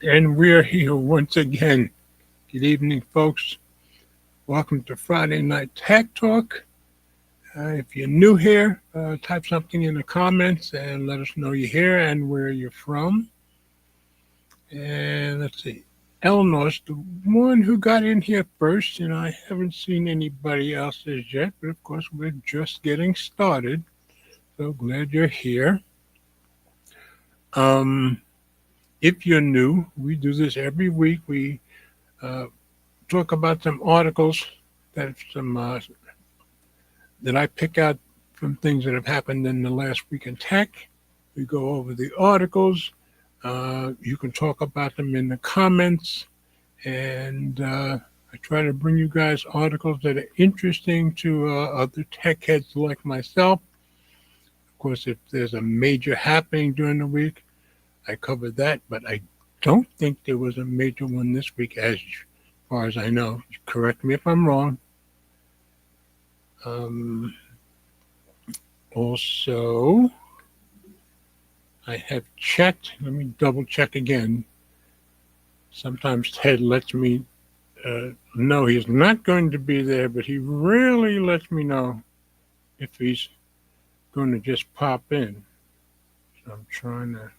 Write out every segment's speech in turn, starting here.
And we're here once again. Good evening, folks. Welcome to Friday Night Tech Talk. If you're new here, type something in the comments and let us know you're here and where you're from. And let's see. Elnos, the one who got in here first, and I haven't seen anybody else as yet, but of course we're just getting started. So glad you're here. If you're new, we do this every week. We talk about some articles that I pick out from things that have happened in the last week in tech. We go over the articles. You can talk about them in the comments, and I try to bring you guys articles that are interesting to other tech heads like myself. Of course, if there's a major happening during the week, I cover that, but I don't think there was a major one this week as far as I know. Correct me if I'm wrong. Also, I have checked. Let me double check again. Sometimes Ted lets me know he's not going to be there, but he rarely lets me know if he's going to just pop in. So I'm trying to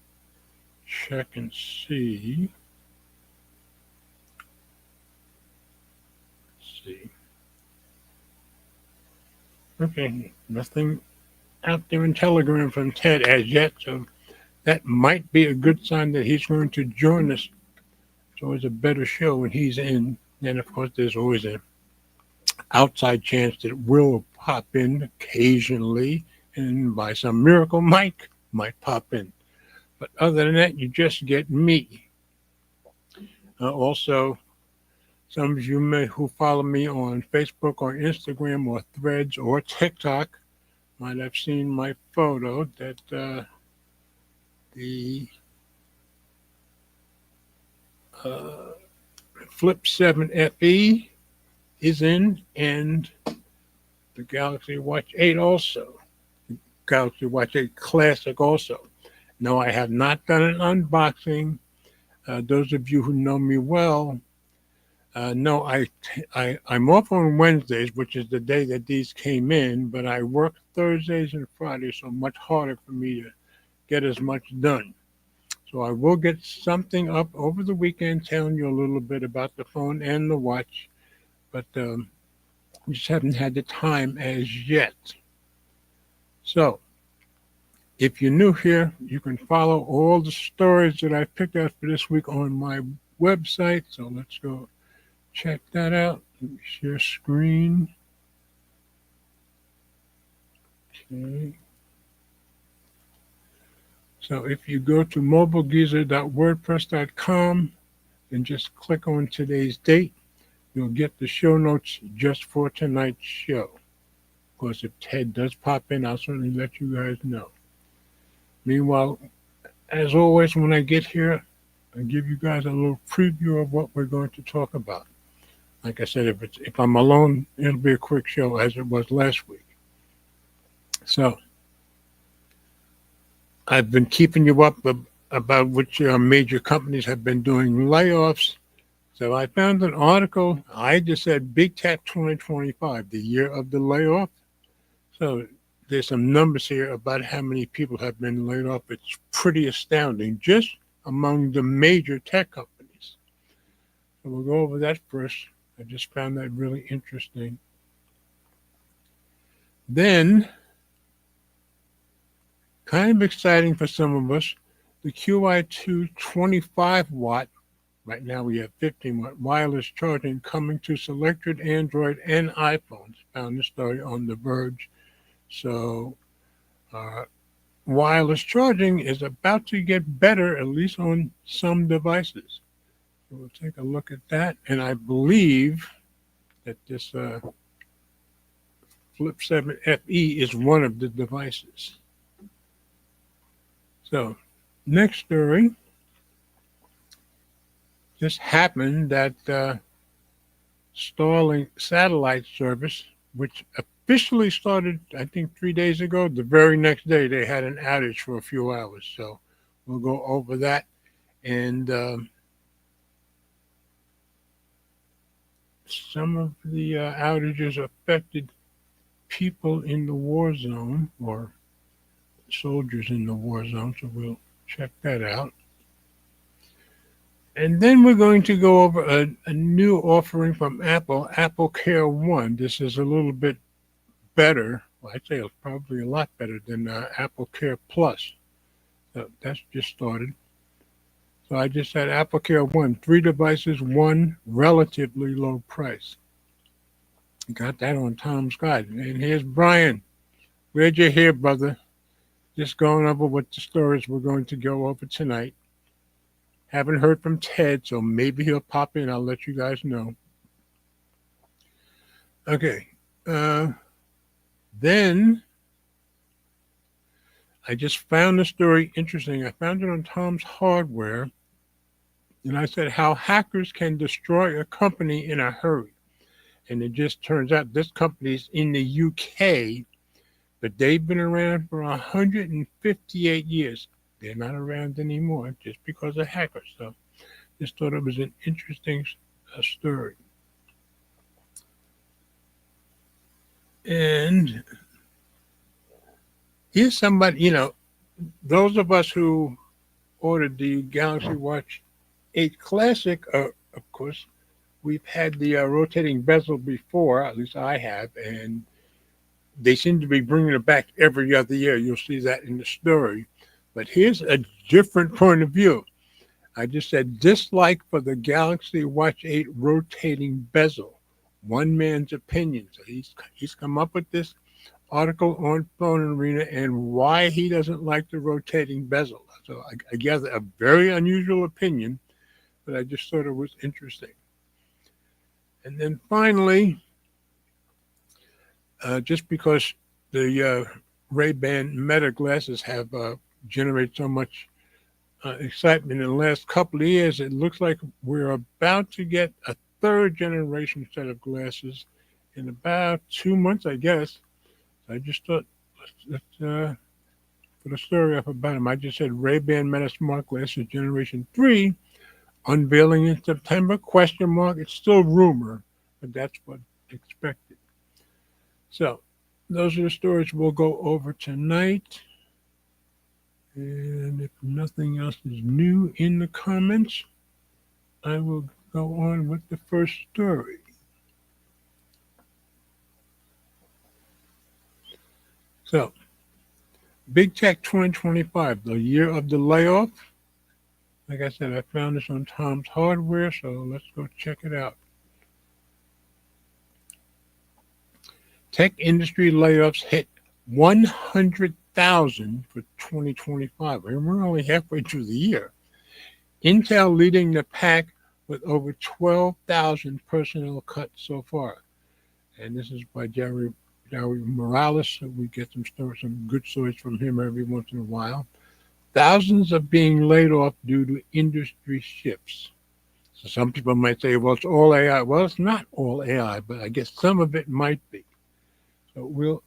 check and see. Let's see. Okay, nothing out there in Telegram from Ted as yet, so that might be a good sign that he's going to join us. It's always a better show when he's in. And of course, there's always an outside chance that it will pop in occasionally, and by some miracle, Mike might pop in. But other than that, you just get me. Also, some of you who follow me on Facebook or Instagram or Threads or TikTok might have seen my photo that the Flip 7 FE is in, and the Galaxy Watch 8 also. The Galaxy Watch 8 Classic also. No, I have not done an unboxing. Those of you who know me well know I'm off on Wednesdays, which is the day that these came in, but I work Thursdays and Fridays, so much harder for me to get as much done. So I will get something up over the weekend telling you a little bit about the phone and the watch, but we just haven't had the time as yet. So if you're new here, you can follow all the stories that I picked out for this week on my website. So let's go check that out. Let me share screen. Okay. So if you go to mobilegeezer.wordpress.com and just click on today's date, you'll get the show notes just for tonight's show. Of course, if Ted does pop in, I'll certainly let you guys know. Meanwhile, as always, when I get here, I give you guys a little preview of what we're going to talk about. Like I said, if I'm alone, it'll be a quick show as it was last week. So I've been keeping you up about which major companies have been doing layoffs. So I found an article. I just said Big Tech 2025, the year of the layoff. So there's some numbers here about how many people have been laid off. It's pretty astounding, just among the major tech companies. So we'll go over that first. I just found that really interesting. Then, kind of exciting for some of us, the QI2 25 watt, right now we have 15 watt wireless charging coming to selected Android and iPhones. Found this story on The Verge. So wireless charging is about to get better, at least on some devices. So we'll take a look at that. And I believe that this Flip 7 FE is one of the devices. So, next story just happened that Starlink satellite service, which officially started, I think, 3 days ago, the very next day they had an outage for a few hours. So, we'll go over that. And some of the outages affected people in the war zone or soldiers in the war zone. So we'll check that out. And then we're going to go over a new offering from Apple, Apple Care One. This is a little bit better. Well, I'd say it's probably a lot better than Apple Care Plus. So that's just started. So I just said Apple Care One, 3 devices, one relatively low price. Got that on Tom's Guide. And here's Brian. Glad you're here, brother. Just going over what the stories we're going to go over tonight. Haven't heard from Ted, so maybe he'll pop in. I'll let you guys know. Okay. Then I just found the story interesting. I found it on Tom's Hardware. And I said how hackers can destroy a company in a hurry. And it just turns out this company is in the UK, but they've been around for 158 years. They're not around anymore just because of hackers. So just thought it was an interesting story. And here's somebody, those of us who ordered the Galaxy Watch 8 Classic, of course, we've had the rotating bezel before, at least I have, and they seem to be bringing it back every other year. You'll see that in the story. But here's a different point of view. I just said dislike for the Galaxy Watch 8 rotating bezel. One man's opinion. So he's come up with this article on Phone Arena and why he doesn't like the rotating bezel. So I gather a very unusual opinion, but I just thought it was interesting. And then finally, just because the Ray-Ban Meta glasses have generated so much excitement in the last couple of years, it looks like we're about to get a 3rd generation set of glasses in about 2 months, I guess. I just thought, let's put a story up about them. I just said Ray-Ban Meta Smart Glasses Generation 3 unveiling in September, ? It's still rumor, but that's what's expected. So those are the stories we'll go over tonight. And if nothing else is new in the comments, I will go on with the first story. So, Big Tech 2025, the year of the layoff. Like I said, I found this on Tom's Hardware, so let's go check it out. Tech industry layoffs hit 100,000 for 2025, and we're only halfway through the year. Intel leading the pack with over 12,000 personnel cuts so far. And this is by Jerry Morales. So we get some good stories from him every once in a while. Thousands are being laid off due to industry shifts. So some people might say, well, it's all AI. Well, it's not all AI, but I guess some of it might be. So we'll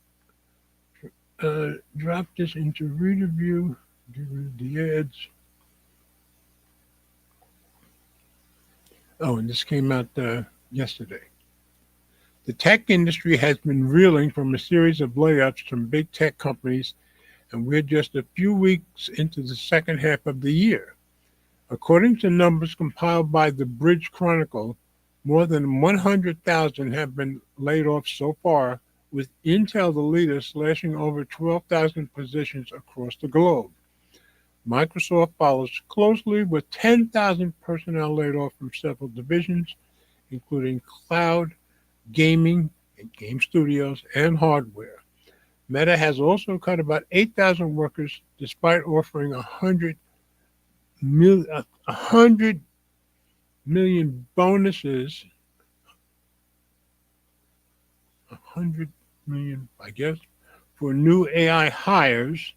drop this into reader view, get rid of the ads. Oh, and this came out yesterday. The tech industry has been reeling from a series of layoffs from big tech companies, and we're just a few weeks into the second half of the year. According to numbers compiled by the Bridge Chronicle, more than 100,000 have been laid off so far, with Intel the leader, slashing over 12,000 positions across the globe. Microsoft follows closely with 10,000 personnel laid off from several divisions, including cloud, gaming, and game studios, and hardware. Meta has also cut about 8,000 workers despite offering 100 million bonuses $100 million, I guess, for new AI hires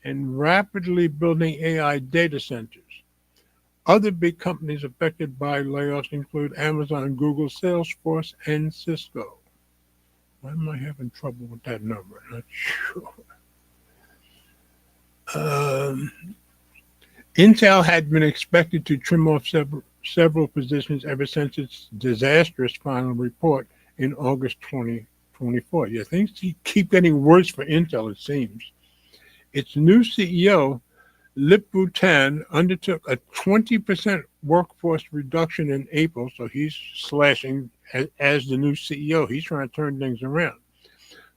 and rapidly building AI data centers. Other big companies affected by layoffs include Amazon, Google, Salesforce, and Cisco. Why am I having trouble with that number? Not sure. Um, Intel had been expected to trim off several positions ever since its disastrous final report in August 2024. Yeah, things keep getting worse for Intel, it seems. Its new CEO, Lip-Bu Tan, undertook a 20% workforce reduction in April, so he's slashing as the new CEO. He's trying to turn things around,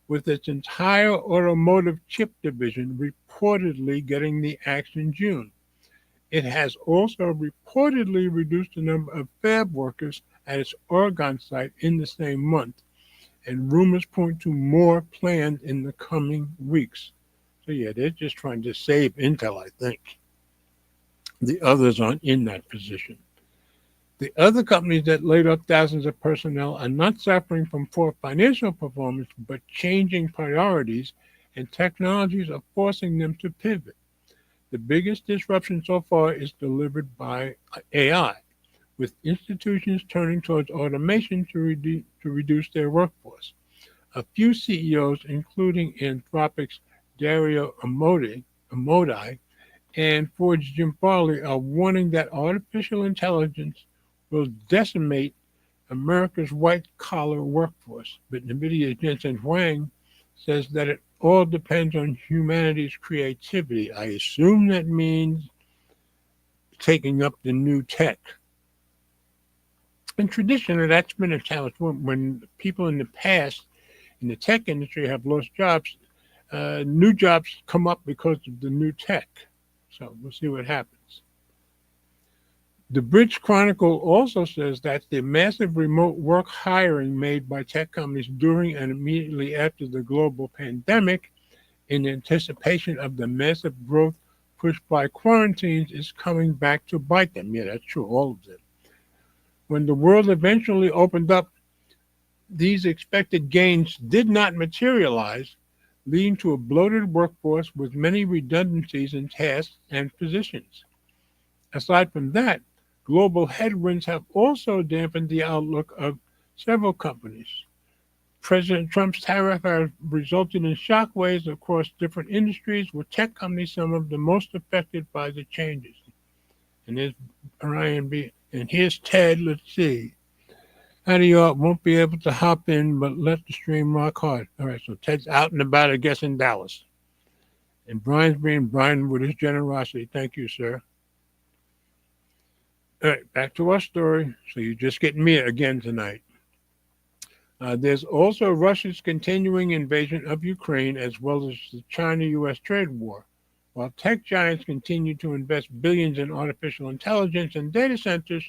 with its entire automotive chip division reportedly getting the axe in June. It has also reportedly reduced the number of fab workers at its Oregon site in the same month, and rumors point to more planned in the coming weeks. So yeah, they're just trying to save Intel, I think. The others aren't in that position. The other companies that laid off thousands of personnel are not suffering from poor financial performance, but changing priorities, and technologies are forcing them to pivot. The biggest disruption so far is delivered by AI, with institutions turning towards automation to reduce their workforce. A few CEOs, including Anthropic's Dario Amodei and Ford's Jim Farley, are warning that artificial intelligence will decimate America's white-collar workforce. But NVIDIA's Jensen Huang says that it all depends on humanity's creativity. I assume that means taking up the new tech. And traditionally, that's been a challenge. When people in the past in the tech industry have lost jobs, new jobs come up because of the new tech. So we'll see what happens. The Bridge Chronicle also says that the massive remote work hiring made by tech companies during and immediately after the global pandemic, in anticipation of the massive growth pushed by quarantines, is coming back to bite them. Yeah, that's true, all of them. When the world eventually opened up, these expected gains did not materialize, leading to a bloated workforce with many redundancies in tasks and positions. Aside from that, global headwinds have also dampened the outlook of several companies. President Trump's tariff has resulted in shockwaves across different industries, with tech companies some of the most affected by the changes. And there's Brian B. And here's Ted. Let's see. Howdy, y'all. Won't be able to hop in, but let the stream rock hard. All right, so Ted's out and about, I guess, in Dallas. And Brian's being Brian with his generosity. Thank you, sir. All right, back to our story. So you're just getting me again tonight. There's also Russia's continuing invasion of Ukraine, as well as the China-U.S. trade war. While tech giants continue to invest billions in artificial intelligence and data centers,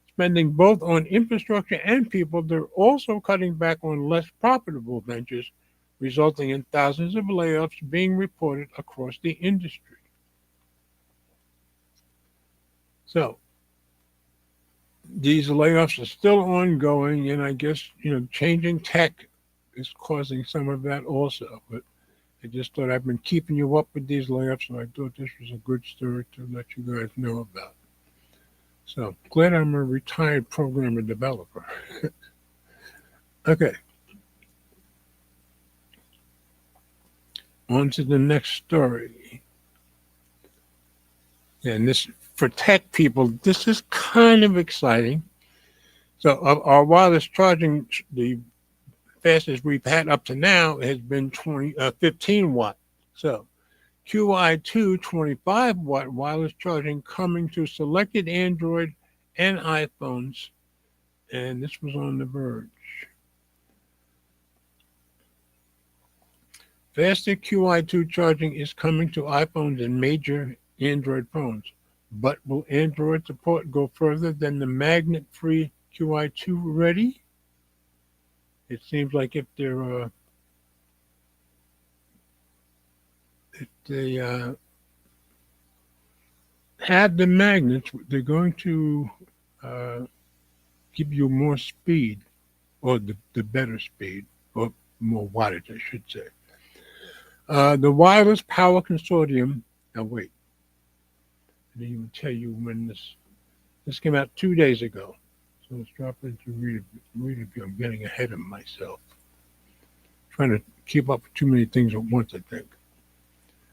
spending both on infrastructure and people, they're also cutting back on less profitable ventures, resulting in thousands of layoffs being reported across the industry. So, these layoffs are still ongoing, and I guess, changing tech is causing some of that also. But I just thought I've been keeping you up with these layoffs, so I thought this was a good story to let you guys know about. So glad I'm a retired programmer developer. Okay. On to the next story. And this, for tech people, this is kind of exciting. So our wireless charging, the fastest we've had up to now has been 15 watt. So QI2 25 watt wireless charging coming to selected Android and iPhones. And this was on The Verge. Faster QI2 charging is coming to iPhones and major Android phones. But will Android support go further than the magnet-free QI2 ready? It seems like if they have the magnets, they're going to give you more speed, or the better speed, or more wattage, I should say. The Wireless Power Consortium. Now wait, I didn't even tell you when this came out 2 days ago. So let's drop into read review. I'm getting ahead of myself. Trying to keep up with too many things at once, I think.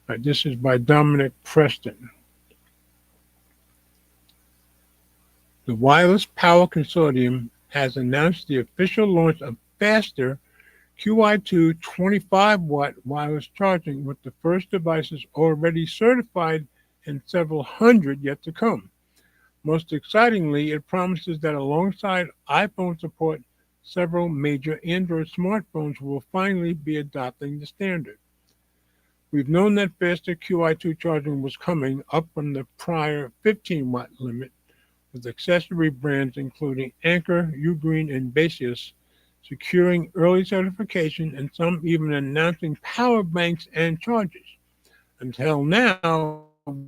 All right, this is by Dominic Preston. The Wireless Power Consortium has announced the official launch of faster QI2 25-watt wireless charging, with the first devices already certified and several hundred yet to come. Most excitingly, it promises that alongside iPhone support, several major Android smartphones will finally be adopting the standard. We've known that faster QI2 charging was coming, up from the prior 15-watt limit, with accessory brands including Anker, Ugreen, and Baseus securing early certification, and some even announcing power banks and chargers. Until now,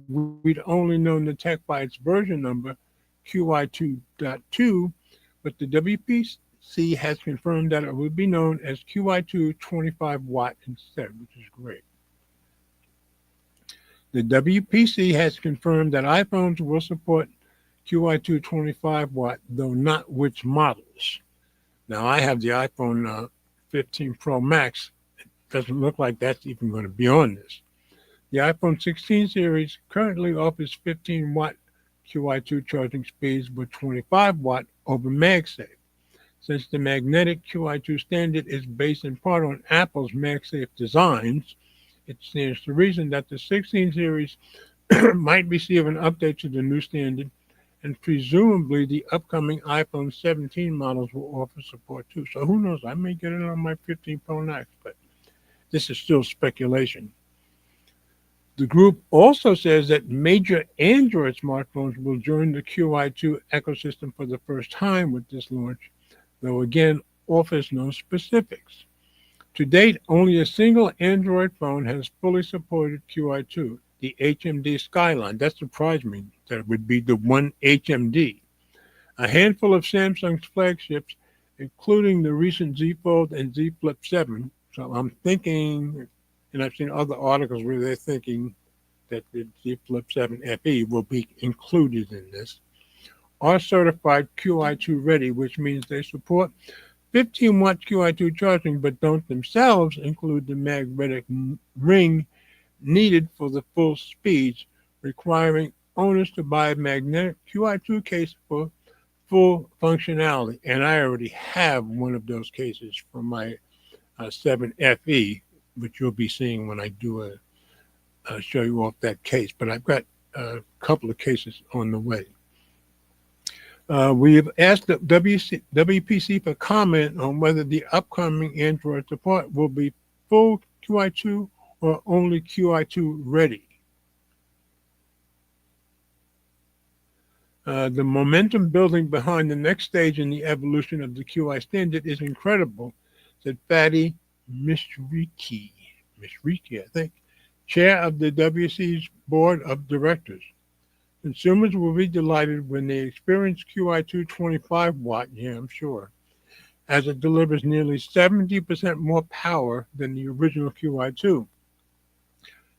we'd only known the tech by its version number, QI2.2, but the WPC has confirmed that it will be known as QI2 25-watt instead, which is great. The WPC has confirmed that iPhones will support QI2 25-watt, though not which models. Now, I have the iPhone 15 Pro Max. It doesn't look like that's even going to be on this. The iPhone 16 series currently offers 15-watt QI2 charging speeds with 25-watt over MagSafe. Since the magnetic QI2 standard is based in part on Apple's MagSafe designs, it stands to reason that the 16 series might receive an update to the new standard, and presumably the upcoming iPhone 17 models will offer support too. So who knows? I may get it on my 15 Pro Max, but this is still speculation. The group also says that major Android smartphones will join the QI2 ecosystem for the first time with this launch, though again offers no specifics. To date, only a single Android phone has fully supported QI2, the HMD Skyline. That surprised me that it would be the one HMD. A handful of Samsung's flagships, including the recent Z Fold and Z Flip 7. So I'm thinking, and I've seen other articles where they're thinking that the Z Flip 7 FE will be included in this, are certified QI2 ready, which means they support 15-watt QI2 charging, but don't themselves include the magnetic ring needed for the full speeds, requiring owners to buy a magnetic QI2 case for full functionality. And I already have one of those cases for my 7FE, which you'll be seeing when I do show you off that case. But I've got a couple of cases on the way. We have asked the WPC for comment on whether the upcoming Android support will be full QI2 or only QI2 ready. The momentum building behind the next stage in the evolution of the QI standard is incredible, said Fadi Mishriki, I think, chair of the WC's board of directors. Consumers will be delighted when they experience QI2 25-watt, yeah, I'm sure, as it delivers nearly 70% more power than the original QI2.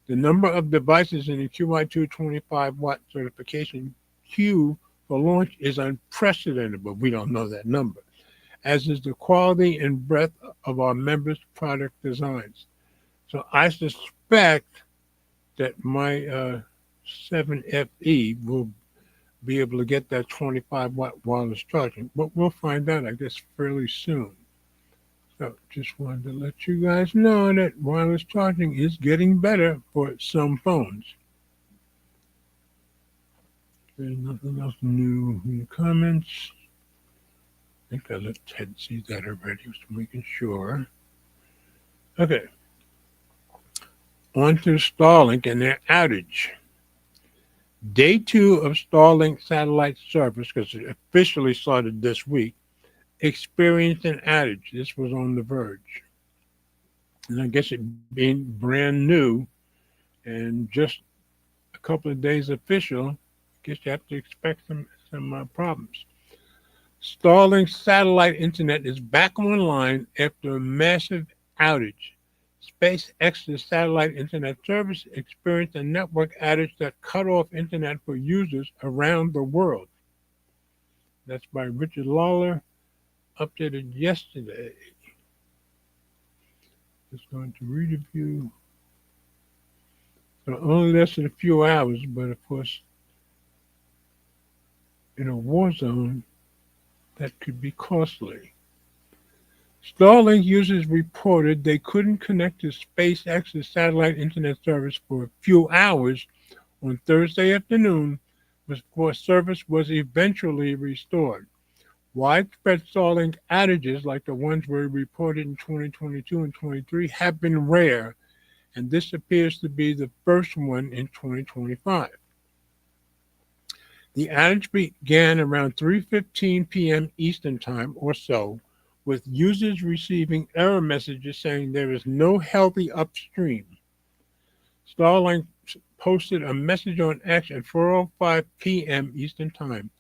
The number of devices in the QI2 25-watt certification queue for launch is unprecedented, but we don't know that number, as is the quality and breadth of our members' product designs. So I suspect that my 7FE will be able to get that 25-watt wireless charging, but we'll find out, I guess, fairly soon. So just wanted to let you guys know that wireless charging is getting better for some phones. There's nothing else new in the comments. I think I let Ted see that already, just making sure. Okay. On to Starlink and their outage. Day 2 of Starlink satellite service, because it officially started this week, experienced an outage. This was on The Verge. And I guess it being brand new and just a couple of days official, I guess you have to expect some problems. Starlink satellite internet is back online after a massive outage. SpaceX's satellite internet service experienced a network outage that cut off internet for users around the world. That's by Richard Lawler, updated yesterday. Just going to read a few. So it only lasted a few hours, but of course, in a war zone, that could be costly. Starlink users reported they couldn't connect to SpaceX's satellite internet service for a few hours on Thursday afternoon before service was eventually restored. Widespread Starlink outages like the ones we reported in 2022 and 23 have been rare, and this appears to be the first one in 2025. The outage began around 3:15 p.m. Eastern Time or so, with users receiving error messages saying there is no healthy upstream. Starlink posted a message on X at 4:05 p.m. Eastern Time.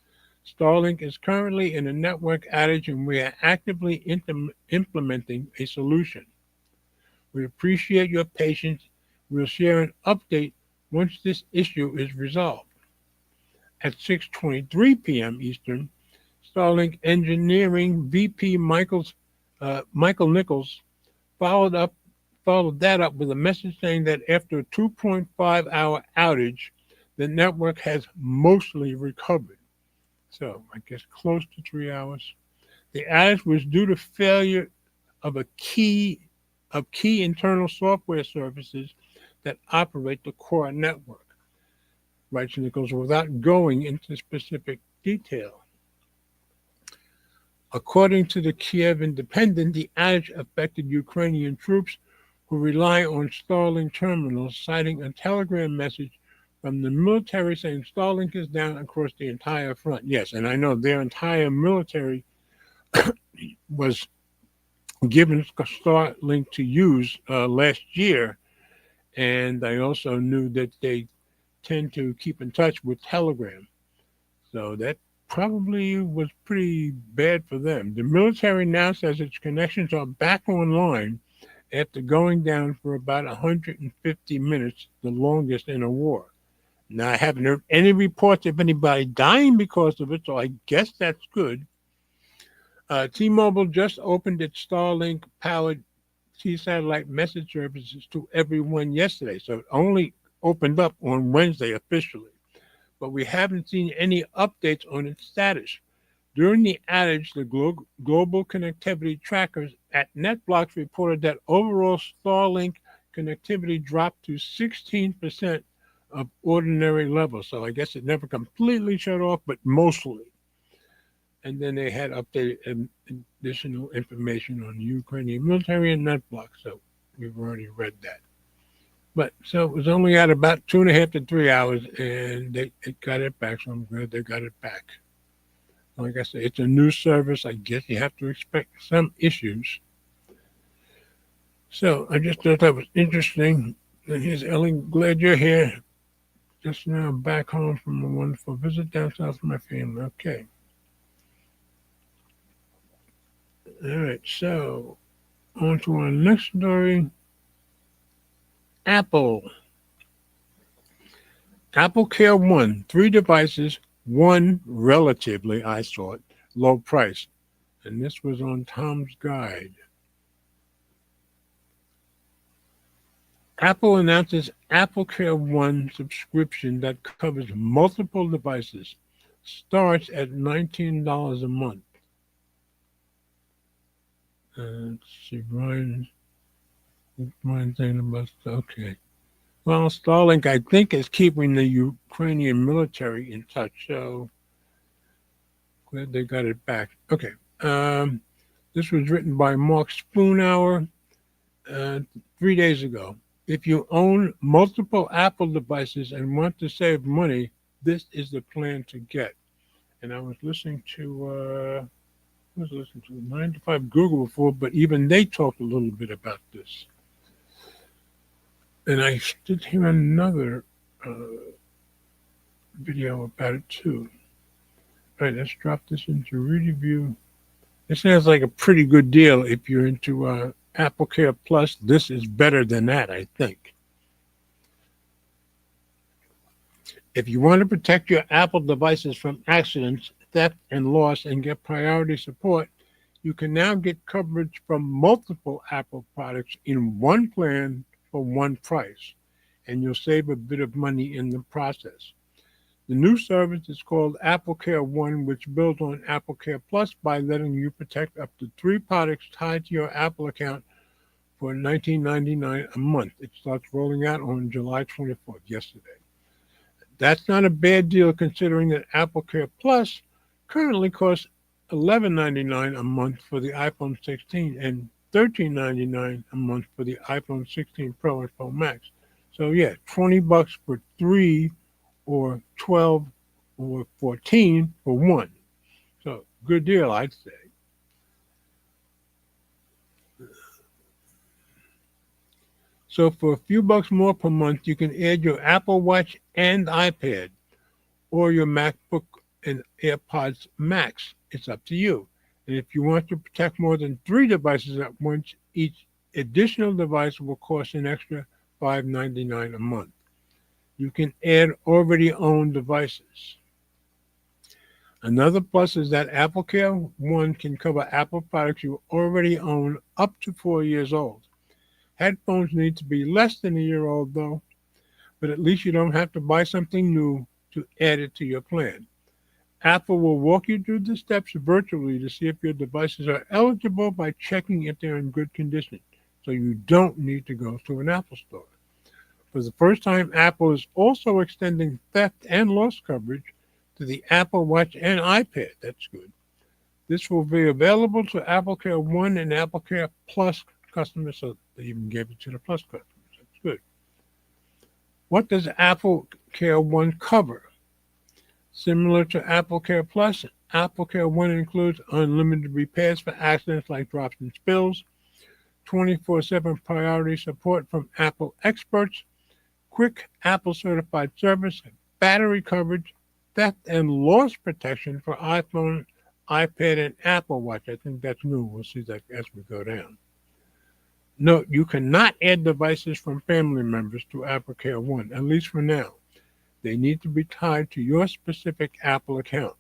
Starlink is currently in a network outage and we are actively implementing a solution. We appreciate your patience. We'll share an update once this issue is resolved. At 6:23 p.m. Eastern, Starlink Engineering VP Michael Nichols followed that up with a message saying that after a 2.5-hour outage, the network has mostly recovered. So I guess close to 3 hours. The outage was due to failure of key internal software services that operate the core network, writes Nichols, without going into specific detail. According to the Kiev Independent, the outage affected Ukrainian troops who rely on Starlink terminals, citing a telegram message from the military saying Starlink is down across the entire front. Yes, and I know their entire military was given Starlink to use last year, and I also knew that they tend to keep in touch with Telegram. So that probably was pretty bad for them. The military now says its connections are back online after going down for about 150 minutes, the longest in a war. Now, I haven't heard any reports of anybody dying because of it, so I guess that's good. T-Mobile just opened its Starlink-powered T-Satellite message services to everyone yesterday, so it only opened up on Wednesday officially. But we haven't seen any updates on its status. During the outage, the global connectivity trackers at NetBlocks reported that overall Starlink connectivity dropped to 16% of ordinary levels. So I guess it never completely shut off, but mostly. And then they had updated additional information on the Ukrainian military and NetBlocks. So we've already read that. But so it was only at about 2.5 to 3 hours, and they got it back. So I'm glad they got it back. Like I said, it's a new service. I guess you have to expect some issues. So I just thought that was interesting. And here's Ellie. Glad you're here. Just now back home from a wonderful visit down south with my family. Okay. All right. So on to our next story. Apple. Apple Care One, 3 devices, one relatively, I thought, low price. And this was on Tom's Guide. Apple announces Apple Care One subscription that covers multiple devices. Starts at $19 a month. Let's see, Brian's saying about, okay. Well, Starlink, I think, is keeping the Ukrainian military in touch, so glad they got it back. Okay. This was written by Mark Spoonhour 3 days ago. If you own multiple Apple devices and want to save money, this is the plan to get. And I was listening to 9 to 5 Google before, but even they talked a little bit about this. And I did hear another video about it too. All right, let's drop this into review. It sounds like a pretty good deal if you're into Apple Care Plus. This is better than that, I think. If you want to protect your Apple devices from accidents, theft, and loss and get priority support, you can now get coverage from multiple Apple products in one plan for one price, and you'll save a bit of money in the process. The new service is called Apple Care One, which builds on Apple Care Plus by letting you protect up to 3 products tied to your Apple account for $19.99 a month. It starts rolling out on July 24th, yesterday. That's not a bad deal considering that Apple Care Plus currently costs $11.99 a month for the iPhone 16 and $13.99 a month for the iPhone 16 Pro and Pro Max. So yeah, $20 for 3 or 12 or 14 for one. So good deal, I'd say. So for a few bucks more per month, you can add your Apple Watch and iPad or your MacBook and AirPods Max. It's up to you. And if you want to protect more than 3 devices at once, each additional device will cost an extra $5.99 a month. You can add already owned devices. Another plus is that Apple Care One can cover Apple products you already own up to 4 years old. Headphones need to be less than a year old though, but at least you don't have to buy something new to add it to your plan. Apple will walk you through the steps virtually to see if your devices are eligible by checking if they're in good condition, so you don't need to go to an Apple store. For the first time, Apple is also extending theft and loss coverage to the Apple Watch and iPad. That's good. This will be available to Apple Care One and Apple Care Plus customers, so they even gave it to the Plus customers. That's good. What does Apple Care One cover? Similar to Apple Care Plus, Apple Care One includes unlimited repairs for accidents like drops and spills, 24/7 priority support from Apple experts, quick Apple certified service, battery coverage, theft and loss protection for iPhone, iPad, and Apple Watch. I think that's new. We'll see that as we go down. Note, you cannot add devices from family members to Apple Care One, at least for now. They need to be tied to your specific Apple account.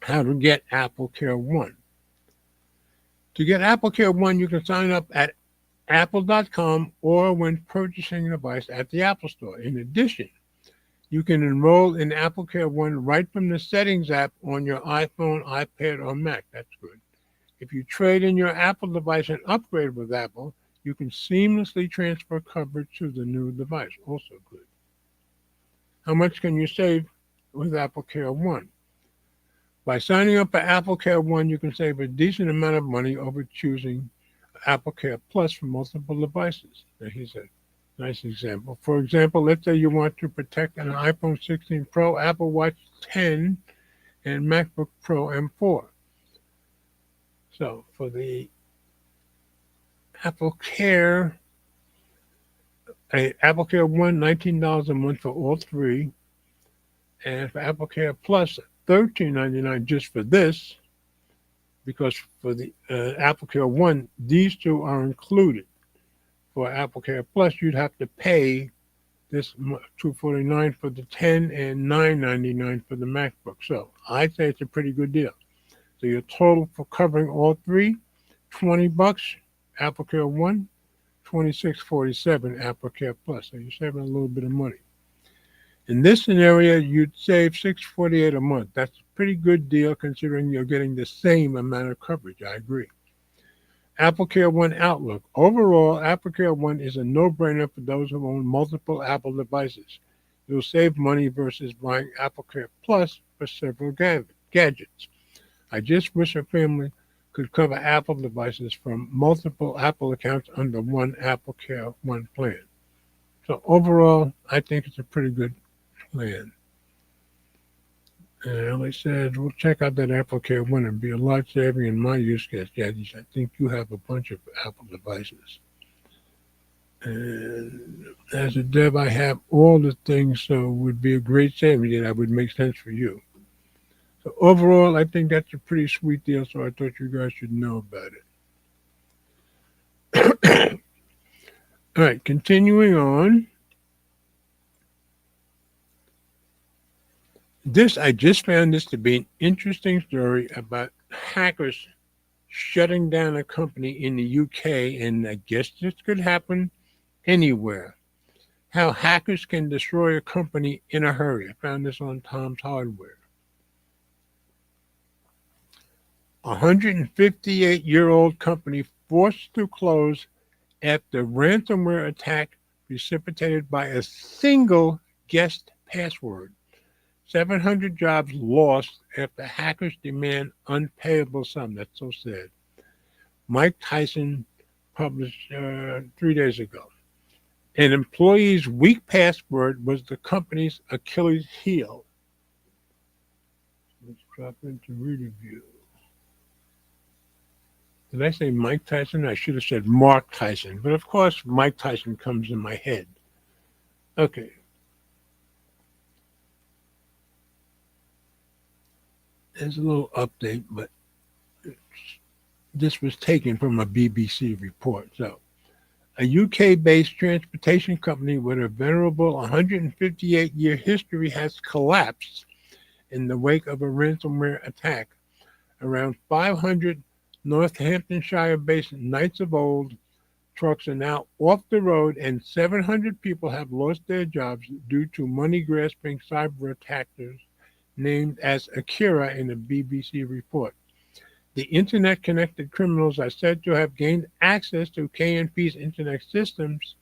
How to get Apple Care One? To get Apple Care One, you can sign up at apple.com or when purchasing a device at the Apple Store. In addition, you can enroll in Apple Care One right from the Settings app on your iPhone, iPad, or Mac. That's good. If you trade in your Apple device and upgrade with Apple, you can seamlessly transfer coverage to the new device. Also good. How much can you save with Apple Care One? By signing up for Apple Care One, you can save a decent amount of money over choosing Apple Care Plus for multiple devices. Now, here's a nice example. For example, let's say you want to protect an iPhone 16 Pro, Apple Watch 10, and MacBook Pro M4. So for the Apple Care One, $19 a month for all three. And for Apple Care Plus, $13.99 just for this, because for the Apple Care One, these two are included. For Apple Care Plus, you'd have to pay this $249 for the 10 and $9.99 for the MacBook. So I'd say it's a pretty good deal. So your total for covering all three, $20 Apple Care One, $26.47 Apple Care Plus. So you're saving a little bit of money. In this scenario, you'd save $6.48 a month. That's a pretty good deal considering you're getting the same amount of coverage. I agree. Apple Care One outlook. Overall, Apple Care One is a no-brainer for those who own multiple Apple devices. You'll save money versus buying Apple Care Plus for several gadgets. I just wish a family could cover Apple devices from multiple Apple accounts under one Apple Care One plan. So overall, I think it's a pretty good plan. And like I said, we'll check out that Apple Care One and be a lot saving in my use case, gadgets. I think you have a bunch of Apple devices. And as a dev, I have all the things, so it would be a great saving that would make sense for you. So overall, I think that's a pretty sweet deal. So I thought you guys should know about it. All right, continuing on. I just found this to be an interesting story about hackers shutting down a company in the UK, and I guess this could happen anywhere. How hackers can destroy a company in a hurry. I found this on Tom's Hardware. A 158-year-old company forced to close after ransomware attack precipitated by a single guest password. 700 jobs lost after hackers demand unpayable sum. That's so sad. Mike Tyson published 3 days ago. An employee's weak password was the company's Achilles heel. Let's drop into review. Did I say Mike Tyson? I should have said Mark Tyson. But of course, Mike Tyson comes in my head. Okay. There's a little update, but this was taken from a BBC report. So, a UK-based transportation company with a venerable 158-year history has collapsed in the wake of a ransomware attack. Around 500 Northamptonshire-based Knights of Old trucks are now off the road, and 700 people have lost their jobs due to money-grasping cyber attackers named as Akira in a BBC report. The internet-connected criminals are said to have gained access to KNP's internet systems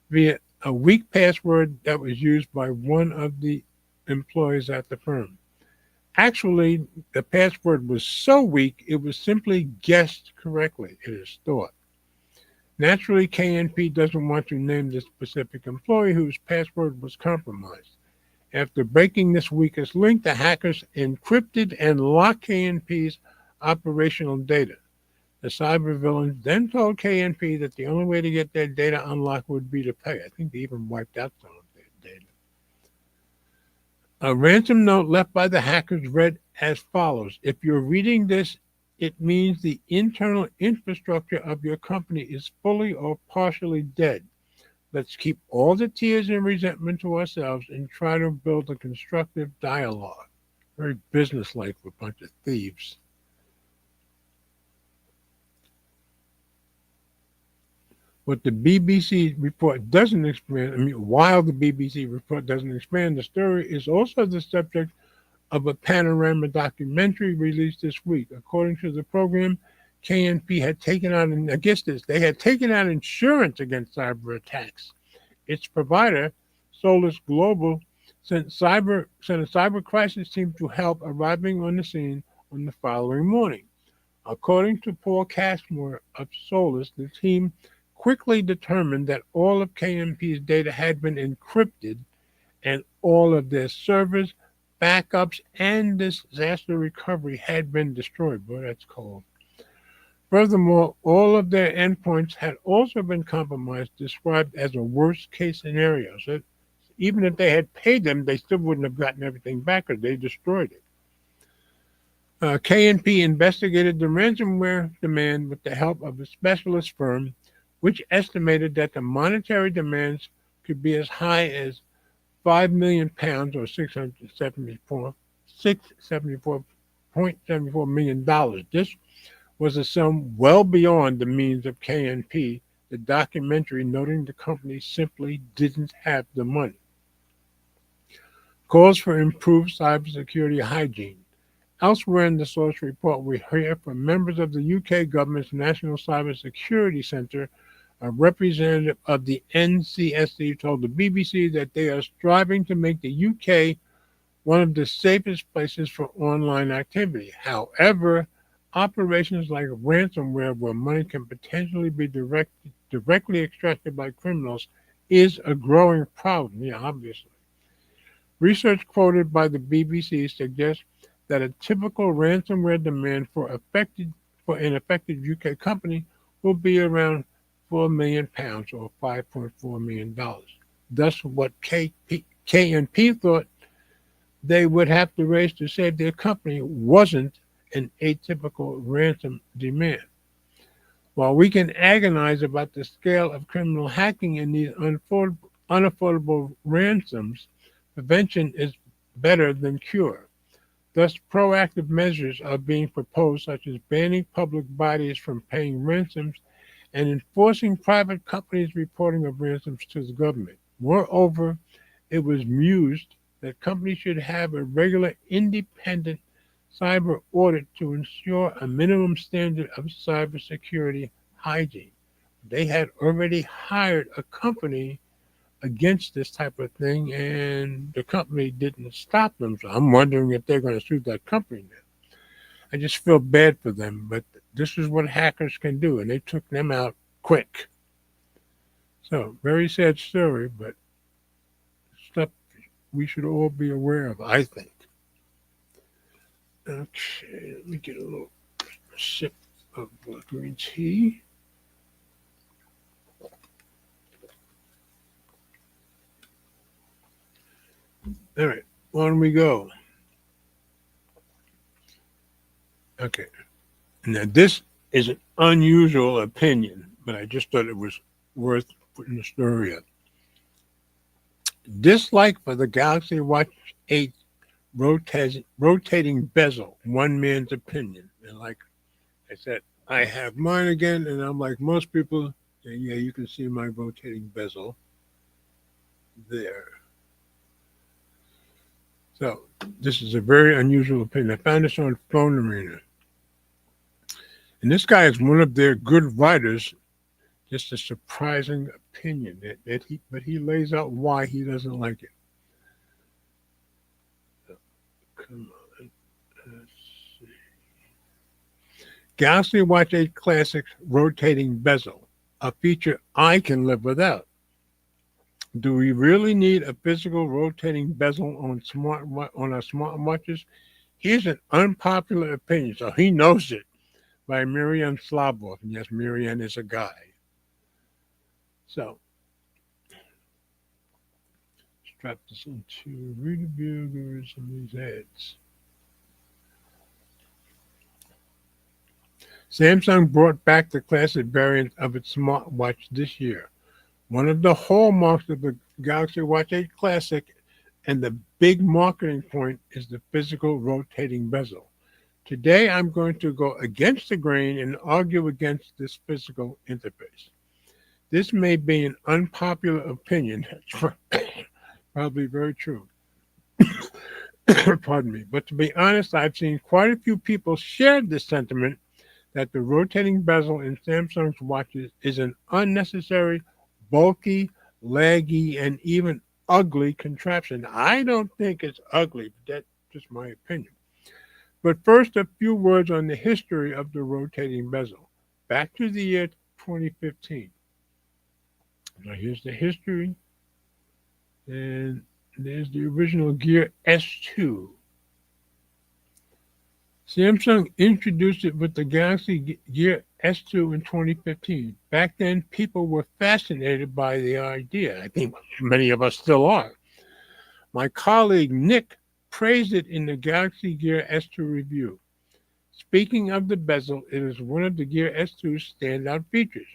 via a weak password that was used by one of the employees at the firm. Actually, the password was so weak it was simply guessed correctly, it is thought. Naturally, KNP doesn't want to name the specific employee whose password was compromised. After breaking this weakest link, the hackers encrypted and locked KNP's operational data. The cybervillains then told KNP that the only way to get their data unlocked would be to pay. I think they even wiped out some of their data. A ransom note left by the hackers read as follows. If you're reading this, it means the internal infrastructure of your company is fully or partially dead. Let's keep all the tears and resentment to ourselves and try to build a constructive dialogue. Very businesslike for a bunch of thieves. What the BBC report doesn't expand, while the BBC report doesn't expand, the story is also the subject of a panorama documentary released this week. According to the program, KNP had taken out, and I guess they had taken out insurance against cyber attacks. Its provider, Solus Global, sent a cyber crisis team to help, arriving on the scene on the following morning. According to Paul Cashmore of Solus, the team quickly determined that all of KNP's data had been encrypted and all of their servers, backups, and disaster recovery had been destroyed. Boy, that's cold. Furthermore, all of their endpoints had also been compromised, described as a worst-case scenario. So even if they had paid them, they still wouldn't have gotten everything back because they destroyed it. KNP investigated the ransomware demand with the help of a specialist firm, which estimated that the monetary demands could be as high as £5 million or $674.74 million. This was a sum well beyond the means of KNP, the documentary noting the company simply didn't have the money. Calls for improved cybersecurity hygiene. Elsewhere in the source report, we hear from members of the UK government's National Cybersecurity Centre. A representative of the NCSC told the BBC that they are striving to make the UK one of the safest places for online activity. However, operations like ransomware, where money can potentially be directly extracted by criminals, is a growing problem. Yeah, obviously. Research quoted by the BBC suggests that a typical ransomware demand for an affected UK company will be around £4 million or $5.4 million. Thus, what KNP thought they would have to raise to save their company wasn't an atypical ransom demand. While we can agonize about the scale of criminal hacking in these unaffordable ransoms, prevention is better than cure. Thus, proactive measures are being proposed, such as banning public bodies from paying ransoms and enforcing private companies' reporting of ransoms to the government. Moreover, it was mused that companies should have a regular independent cyber audit to ensure a minimum standard of cybersecurity hygiene. They had already hired a company against this type of thing, and the company didn't stop them. So I'm wondering if they're going to sue that company now. I just feel bad for them, but this is what hackers can do, and they took them out quick. So, very sad story, but stuff we should all be aware of, I think. Okay, let me get a little sip of green tea. All right, on we go. Okay, now this is an unusual opinion, but I just thought it was worth putting the story up. Dislike for the Galaxy Watch 8 rotating bezel, one man's opinion. And like I said, I have mine again, and I'm like most people, and yeah, you can see my rotating bezel there. So this is a very unusual opinion. I found this on Phone Arena. And this guy is one of their good writers. Just a surprising opinion but he lays out why he doesn't like it. So, come on, let's see. Galaxy Watch 8 Classic rotating bezel, a feature I can live without. Do we really need a physical rotating bezel on our smartwatches? Here's an unpopular opinion, so he knows it, by Miriam Slabov. And yes, Miriam is a guy. So, strap this into Reader Builders and these ads. Samsung brought back the classic variant of its smartwatch this year. One of the hallmarks of the Galaxy Watch 8 Classic and the big marketing point is the physical rotating bezel. Today, I'm going to go against the grain and argue against this physical interface. This may be an unpopular opinion. That's probably very true. Pardon me. But to be honest, I've seen quite a few people share this sentiment that the rotating bezel in Samsung's watches is an unnecessary, bulky, laggy, and even ugly contraption. I don't think it's ugly, but that's just my opinion. But first, a few words on the history of the rotating bezel. Back to the year 2015. Now, here's the history. And there's the original Gear S2. Samsung introduced it with the Galaxy Gear S2 in 2015. Back then, people were fascinated by the idea. I think many of us still are. My colleague Nick praised it in the Galaxy Gear S2 review. Speaking of the bezel, it is one of the Gear S2's standout features.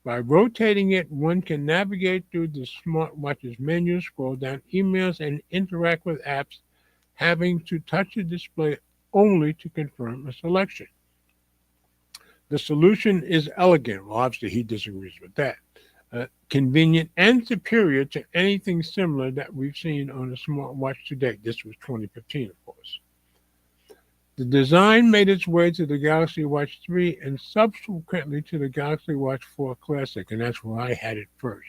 By rotating it, one can navigate through the smartwatch's menu, scroll down emails, and interact with apps, having to touch the display only to confirm a selection. The solution is elegant. Well, obviously, he disagrees with that. Convenient and superior to anything similar that we've seen on a smartwatch to date. This was 2015, of course. The design made its way to the Galaxy Watch 3 and subsequently to the Galaxy Watch 4 Classic, and that's where I had it first.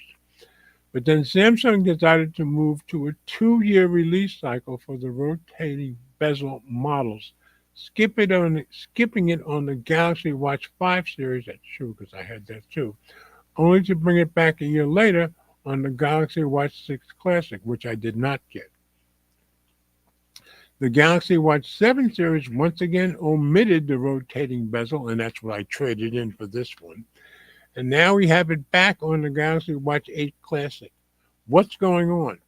But then Samsung decided to move to a 2-year release cycle for the rotating bezel models, skipping it on the Galaxy Watch 5 series. That's true because I had that too, only to bring it back a year later on the Galaxy Watch 6 Classic, which I did not get. The Galaxy Watch 7 series once again omitted the rotating bezel, and that's what I traded in for this one. And now we have it back on the Galaxy Watch 8 Classic. What's going on?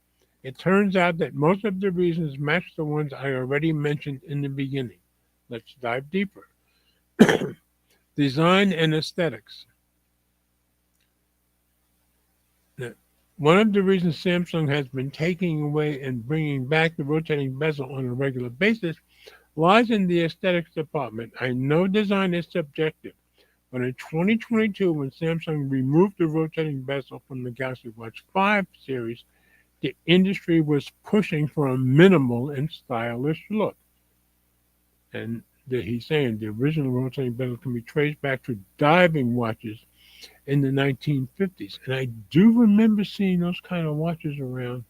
It turns out that most of the reasons match the ones I already mentioned in the beginning. Let's dive deeper. Design and aesthetics. Now, one of the reasons Samsung has been taking away and bringing back the rotating bezel on a regular basis lies in the aesthetics department. I know design is subjective, but in 2022, when Samsung removed the rotating bezel from the Galaxy Watch 5 series, the industry was pushing for a minimal and stylish look. And he's saying the original rotating bezel can be traced back to diving watches in the 1950s. And I do remember seeing those kind of watches around,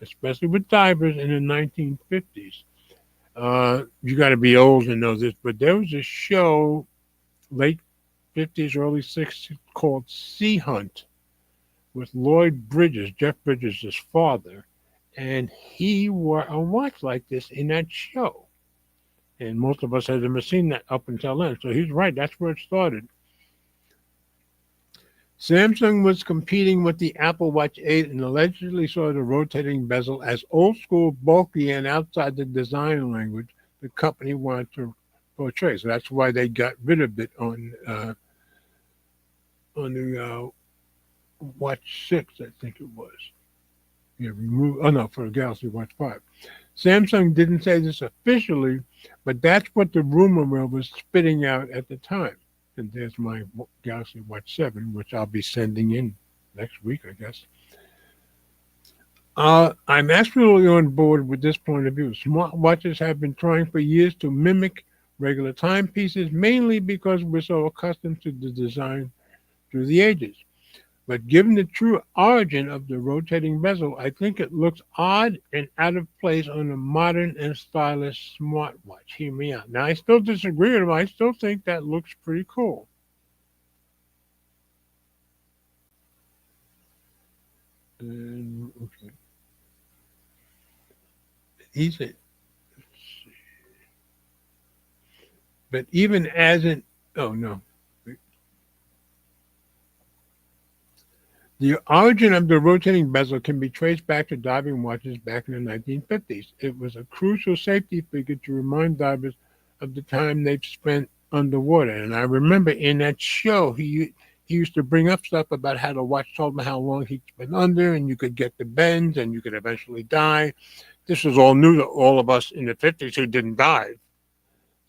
especially with divers in the 1950s. You got to be old to know this, but there was a show late 50s, early 60s called Sea Hunt with Lloyd Bridges, Jeff Bridges' father, and he wore a watch like this in that show. And most of us had never seen that up until then. So he's right. That's where it started. Samsung was competing with the Apple Watch 8 and allegedly saw the rotating bezel as old school, bulky, and outside the design language the company wanted to portray. So that's why they got rid of it on the Watch 6, I think it was. Yeah, remove. Oh no, for the Galaxy Watch 5. Samsung didn't say this officially, but that's what the rumor mill was spitting out at the time. And there's my Galaxy Watch 7, which I'll be sending in next week, I guess. I'm absolutely on board with this point of view. Smartwatches have been trying for years to mimic regular timepieces, mainly because we're so accustomed to the design through the ages. But given the true origin of the rotating bezel, I think it looks odd and out of place on a modern and stylish smartwatch. Hear me out. Now, I still disagree with him. I still think that looks pretty cool. Okay. He said, but even as an, oh no. The origin of the rotating bezel can be traced back to diving watches back in the 1950s. It was a crucial safety figure to remind divers of the time they've spent underwater. And I remember in that show, he used to bring up stuff about how the watch told him how long he'd been under, and you could get the bends, and you could eventually die. This was all new to all of us in the 50s who didn't dive.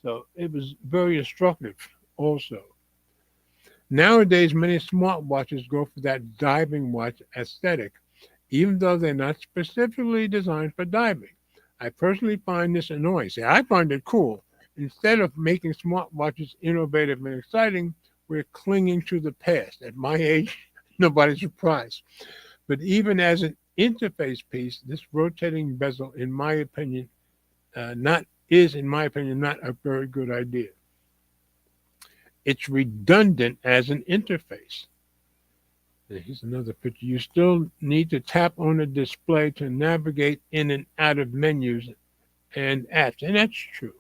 So it was very instructive also. Nowadays, many smartwatches go for that diving watch aesthetic, even though they're not specifically designed for diving. I personally find this annoying. See, I find it cool. Instead of making smartwatches innovative and exciting, we're clinging to the past. At my age, nobody's surprised. But even as an interface piece, this rotating bezel, in my opinion, not a very good idea. It's redundant as an interface. Here's another picture. You still need to tap on the display to navigate in and out of menus and apps, and that's true.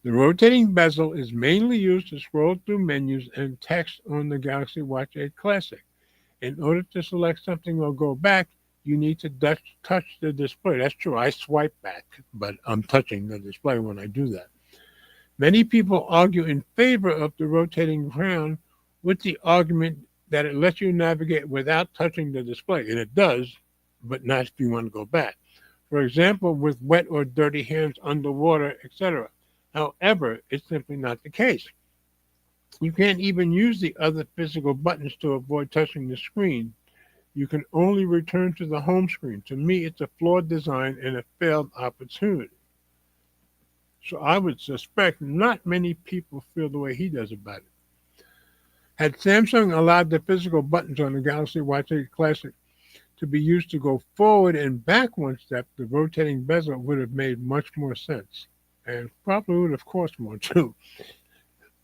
The rotating bezel is mainly used to scroll through menus and text on the Galaxy Watch 8 Classic. In order to select something or go back, you need to touch the display. That's true. I swipe back, but I'm touching the display when I do that. Many people argue in favor of the rotating crown with the argument that it lets you navigate without touching the display, and it does, but not if you want to go back. For example, with wet or dirty hands underwater, etc. However, it's simply not the case. You can't even use the other physical buttons to avoid touching the screen. You can only return to the home screen. To me, it's a flawed design and a failed opportunity. So I would suspect not many people feel the way he does about it. Had Samsung allowed the physical buttons on the Galaxy Watch 8 Classic to be used to go forward and back one step, the rotating bezel would have made much more sense and probably would have cost more too.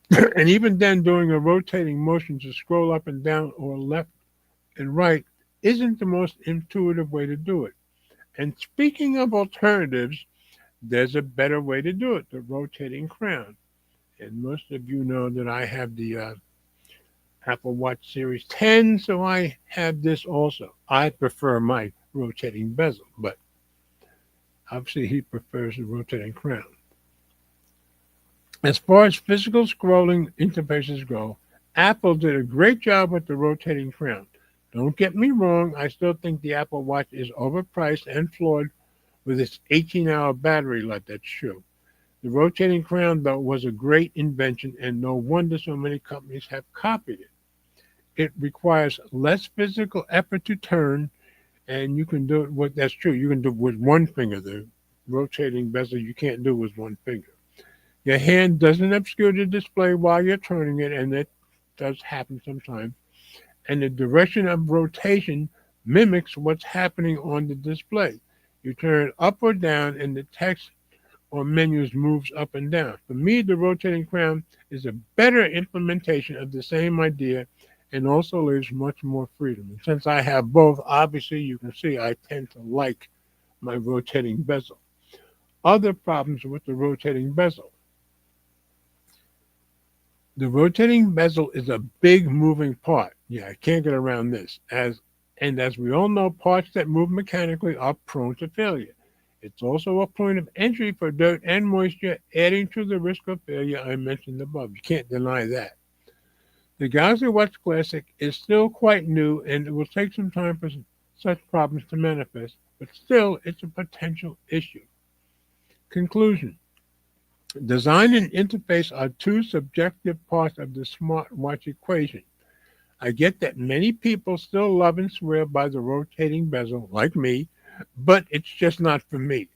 And even then, doing a rotating motion to scroll up and down or left and right isn't the most intuitive way to do it. And speaking of alternatives, there's a better way to do it, the rotating crown. And most of you know that I have Apple Watch Series 10, so I have this also. I prefer my rotating bezel, but obviously he prefers the rotating crown. As far as physical scrolling interfaces go, Apple did a great job with the rotating crown. Don't get me wrong, I still think the Apple Watch is overpriced and flawed with its 18-hour battery life. That's true. The rotating crown, though, was a great invention, and no wonder so many companies have copied it. It requires less physical effort to turn, and you can do it with, that's true, you can do it with one finger. The rotating bezel you can't do with one finger. Your hand doesn't obscure the display while you're turning it, and that does happen sometimes. And the direction of rotation mimics what's happening on the display. You turn it up or down, and the text or menus moves up and down. For me, the rotating crown is a better implementation of the same idea and also leaves much more freedom. And since I have both, obviously you can see I tend to like my rotating bezel. Other problems with the rotating bezel. The rotating bezel is a big moving part. Yeah, I can't get around this. As we all know, parts that move mechanically are prone to failure. It's also a point of entry for dirt and moisture, adding to the risk of failure I mentioned above. You can't deny that. The Galaxy Watch Classic is still quite new, and it will take some time for such problems to manifest, but still, it's a potential issue. Conclusion. Design and interface are two subjective parts of the smartwatch equation. I get that many people still love and swear by the rotating bezel, like me, but it's just not for me.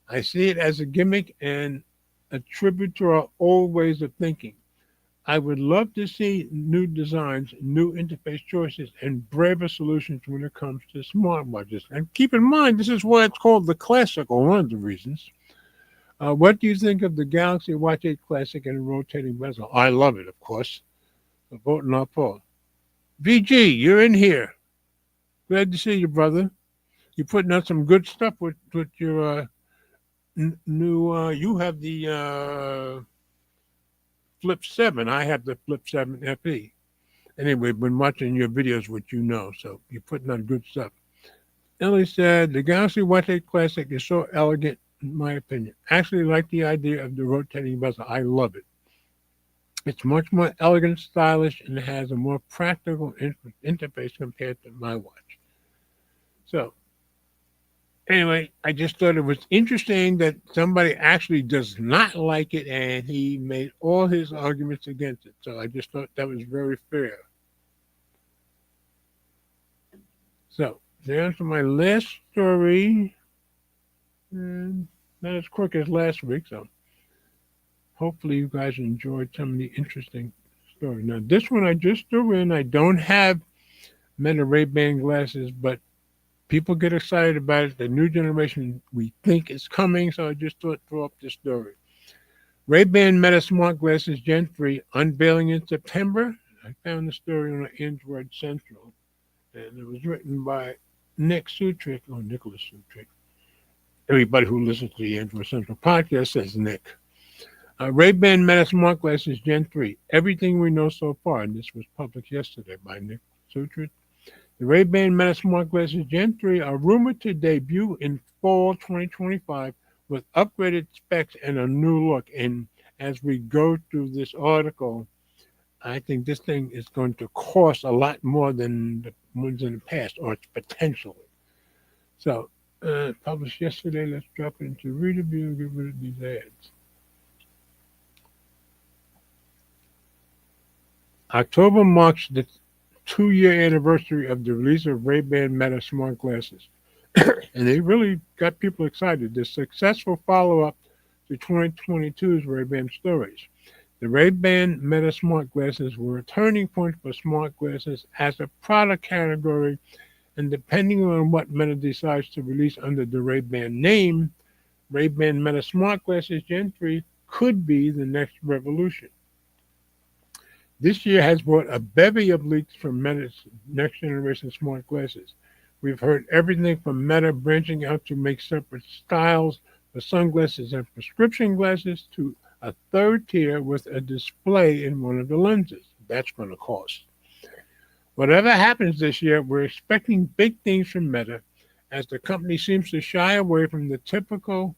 I see it as a gimmick and a tribute to our old ways of thinking. I would love to see new designs, new interface choices, and braver solutions when it comes to smartwatches. And keep in mind, this is why it's called the Classic, or one of the reasons. What do you think of the Galaxy Watch 8 Classic and rotating bezel? I love it, of course. So vote in our poll. VG, you're in here. Glad to see you, brother. You're putting out some good stuff with your new. You have the Flip 7. I have the Flip 7 FE. Anyway, been watching your videos, which you know, so you're putting out good stuff. Ellie said, the Galaxy Watch 8 Classic is so elegant, in my opinion. Actually like the idea of the rotating bezel. I love it. It's much more elegant, stylish, and has a more practical interface compared to my watch. So, anyway, I just thought it was interesting that somebody actually does not like it, and he made all his arguments against it. So I just thought that was very fair. So, down to my last story. And not as quick as last week, so hopefully you guys enjoyed some of the interesting stories. Now, this one I just threw in. I don't have Meta Ray-Ban glasses, but people get excited about it. The new generation we think is coming, so I just thought throw up this story. Ray-Ban Meta Smart Glasses Gen 3 unveiling in September. I found the story on Android Central, and it was written by Nick Sutrick, or Nicholas Sutrick. Everybody who listens to the Android Central podcast says Nick. Ray-Ban Meta Smart Glasses Gen 3. Everything we know so far, and this was published yesterday by Nick Sutrick. The Ray-Ban Meta Smart Glasses Gen 3 are rumored to debut in fall 2025 with upgraded specs and a new look. And as we go through this article, I think this thing is going to cost a lot more than the ones in the past, or it's potentially. So, published yesterday. Let's drop it into reader view and get rid of these ads. October marks the 2-year anniversary of the release of Ray-Ban Meta Smart Glasses. And they really got people excited. The successful follow-up to 2022's Ray-Ban stories. The Ray-Ban Meta Smart Glasses were a turning point for smart glasses as a product category, and depending on what Meta decides to release under the Ray-Ban name, Ray-Ban Meta Smart Glasses Gen 3 could be the next revolution. This year has brought a bevy of leaks from Meta's next generation smart glasses. We've heard everything from Meta branching out to make separate styles for sunglasses and prescription glasses to a third tier with a display in one of the lenses. That's going to cost. Whatever happens this year, we're expecting big things from Meta as the company seems to shy away from the typical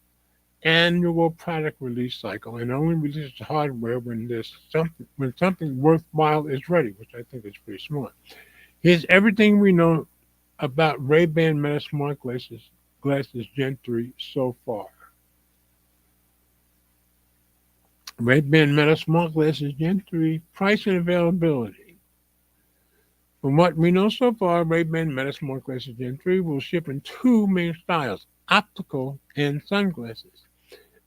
annual product release cycle and only releases hardware when something worthwhile is ready, which I think is pretty smart. Here's everything we know about Ray-Ban Meta Smart Glasses Gen 3 so far. Ray-Ban Meta Smart Glasses Gen 3 price and availability. From what we know so far, Ray-Ban Meta Smart Glasses Gen 3 will ship in two main styles, optical and sunglasses.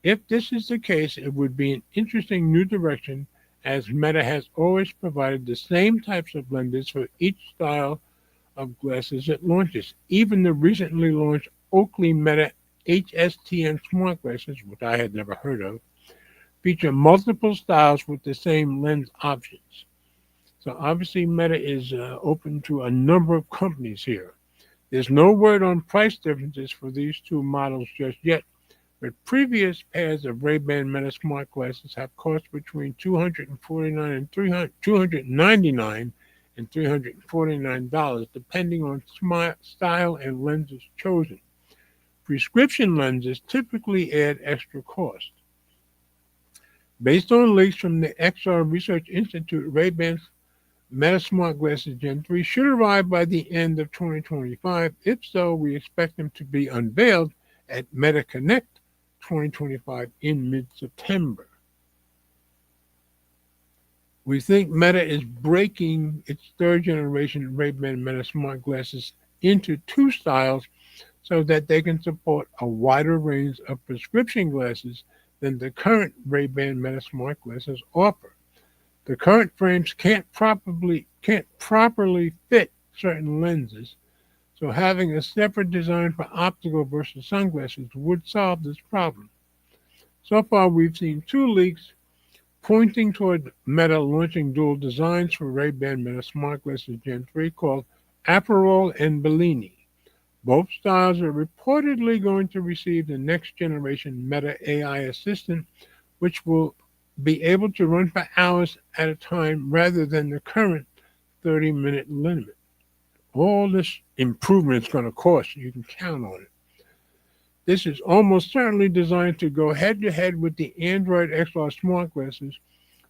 If this is the case, it would be an interesting new direction as Meta has always provided the same types of lenses for each style of glasses it launches. Even the recently launched Oakley Meta HSTN smart glasses, which I had never heard of, feature multiple styles with the same lens options. So obviously Meta is open to a number of companies here. There's no word on price differences for these two models just yet, but previous pairs of Ray-Ban Meta smart glasses have cost between $249 and $299 and $349, depending on style and lenses chosen. Prescription lenses typically add extra cost. Based on leaks from the XR Research Institute, Ray-Ban's Meta Smart Glasses Gen 3 should arrive by the end of 2025. If so, we expect them to be unveiled at Meta Connect 2025 in mid-September. We think Meta is breaking its third generation Ray-Ban Meta Smart Glasses into two styles so that they can support a wider range of prescription glasses than the current Ray-Ban Meta Smart Glasses offer. The current frames can't properly fit certain lenses, so having a separate design for optical versus sunglasses would solve this problem. So far, we've seen two leaks pointing toward Meta launching dual designs for Ray-Ban Meta Smart Glasses Gen 3 called Aperol and Bellini. Both styles are reportedly going to receive the next generation Meta AI assistant, which will be able to run for hours at a time rather than the current 30-minute limit. All this improvement is going to cost, you can count on it. This is almost certainly designed to go head-to-head with the Android XR smart glasses,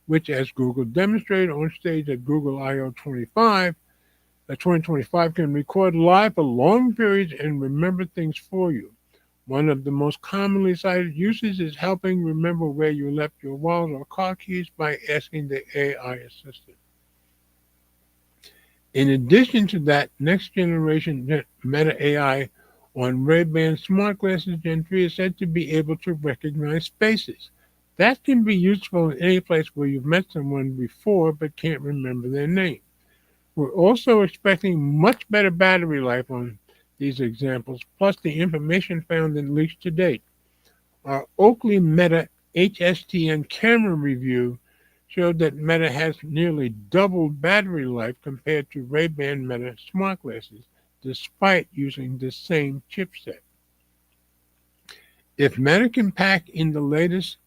which, as Google demonstrated on stage at Google I/O 2025, can record live for long periods and remember things for you. One of the most commonly cited uses is helping remember where you left your wallet or car keys by asking the AI assistant. In addition to that, next generation Meta AI on Ray-Ban smart glasses Gen 3 is said to be able to recognize faces. That can be useful in any place where you've met someone before but can't remember their name. We're also expecting much better battery life on these examples, plus the information found in leaks to date. Our Oakley Meta HSTN camera review showed that Meta has nearly doubled battery life compared to Ray-Ban Meta smart glasses, despite using the same chipset. If Meta can pack in the latest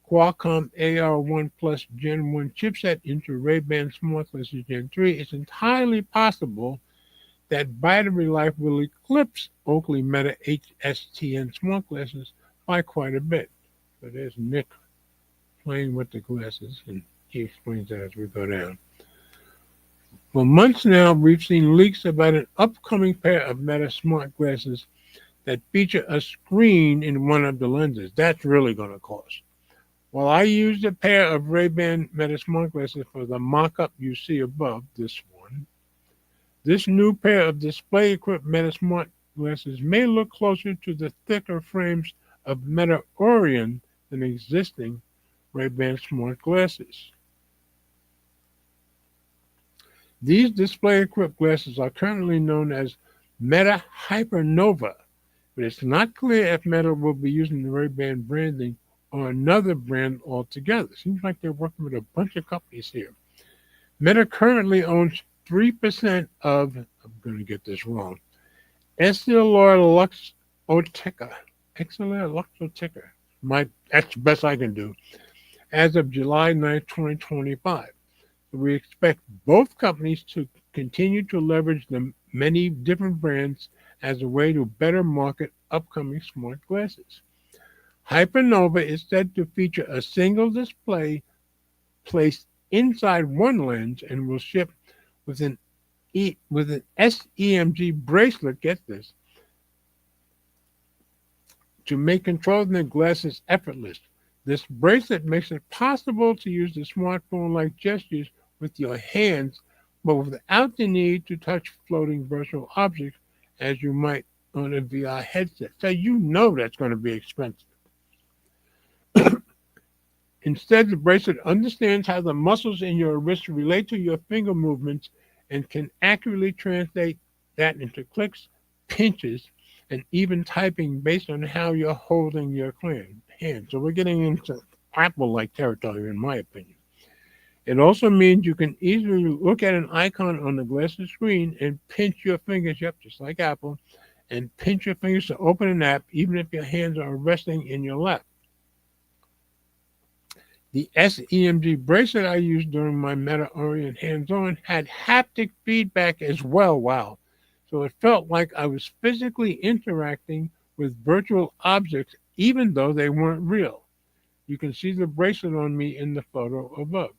Qualcomm AR1 Plus Gen 1 chipset into Ray-Ban smart glasses Gen 3, it's entirely possible that battery life will eclipse Oakley Meta HSTN smart glasses by quite a bit. So there's Nick playing with the glasses, and he explains that as we go down. For months now, we've seen leaks about an upcoming pair of Meta smart glasses that feature a screen in one of the lenses. That's really going to cost. While I used a pair of Ray-Ban Meta smart glasses for the mock-up you see above, this one, this new pair of display-equipped Meta smart glasses may look closer to the thicker frames of Meta Orion than existing Ray-Ban smart glasses. These display-equipped glasses are currently known as Meta Hypernova, but it's not clear if Meta will be using the Ray-Ban branding or another brand altogether. Seems like they're working with a bunch of companies here. Meta currently owns 3% of, I'm going to get this wrong, EssilorLuxottica. That's the best I can do, as of July 9, 2025. So we expect both companies to continue to leverage the many different brands as a way to better market upcoming smart glasses. Hypernova is said to feature a single display placed inside one lens and will ship with an SEMG bracelet, get this, to make controlling the glasses effortless. This bracelet makes it possible to use the smartphone-like gestures with your hands, but without the need to touch floating virtual objects as you might on a VR headset. So you know that's going to be expensive. Instead, the bracelet understands how the muscles in your wrist relate to your finger movements and can accurately translate that into clicks, pinches, and even typing based on how you're holding your hand. So we're getting into Apple-like territory, in my opinion. It also means you can easily look at an icon on the glasses screen and pinch your fingers, yep, just like Apple, and pinch your fingers to open an app, even if your hands are resting in your lap. The SEMG bracelet I used during my Meta Orient hands-on had haptic feedback as well. Wow. So it felt like I was physically interacting with virtual objects even though they weren't real. You can see the bracelet on me in the photo above.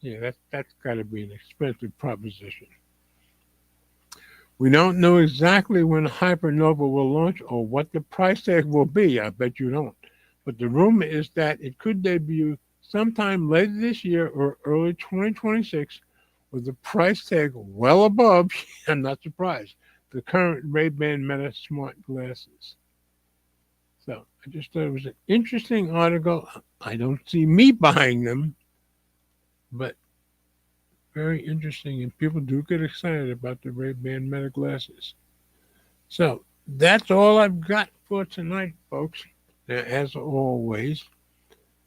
Yeah, that's got to be an expensive proposition. We don't know exactly when Hypernova will launch or what the price tag will be. I bet you don't. But the rumor is that it could debut sometime later this year or early 2026 with a price tag well above, I'm not surprised, the current Ray-Ban Meta smart glasses. So I just thought it was an interesting article. I don't see me buying them, but very interesting. And people do get excited about the Ray-Ban Meta glasses. So that's all I've got for tonight, folks. Now, as always,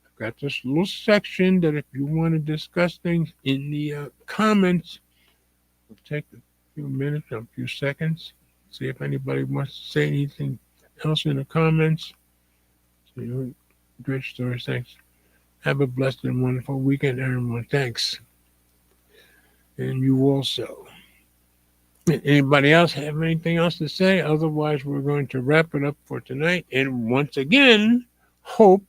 I've got this little section that if you want to discuss things in the comments, we'll take a few minutes or a few seconds, see if anybody wants to say anything else in the comments. So, great stories. Thanks. Have a blessed and wonderful weekend, everyone. Thanks. And you also. Anybody else have anything else to say? Otherwise, we're going to wrap it up for tonight. And once again, hope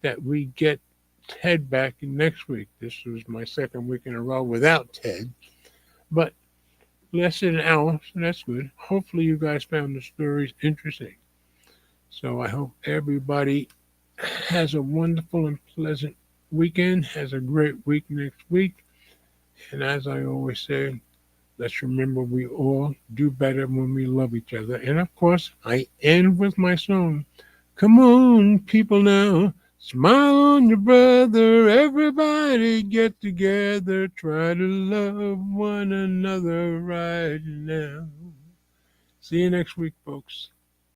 that we get Ted back next week. This was my second week in a row without Ted. But less than an hour, so that's good. Hopefully, you guys found the stories interesting. So I hope everybody has a wonderful and pleasant weekend, has a great week next week. And as I always say, let's remember we all do better when we love each other. And of course, I end with my song. Come on, people now. Smile on your brother. Everybody get together. Try to love one another right now. See you next week, folks.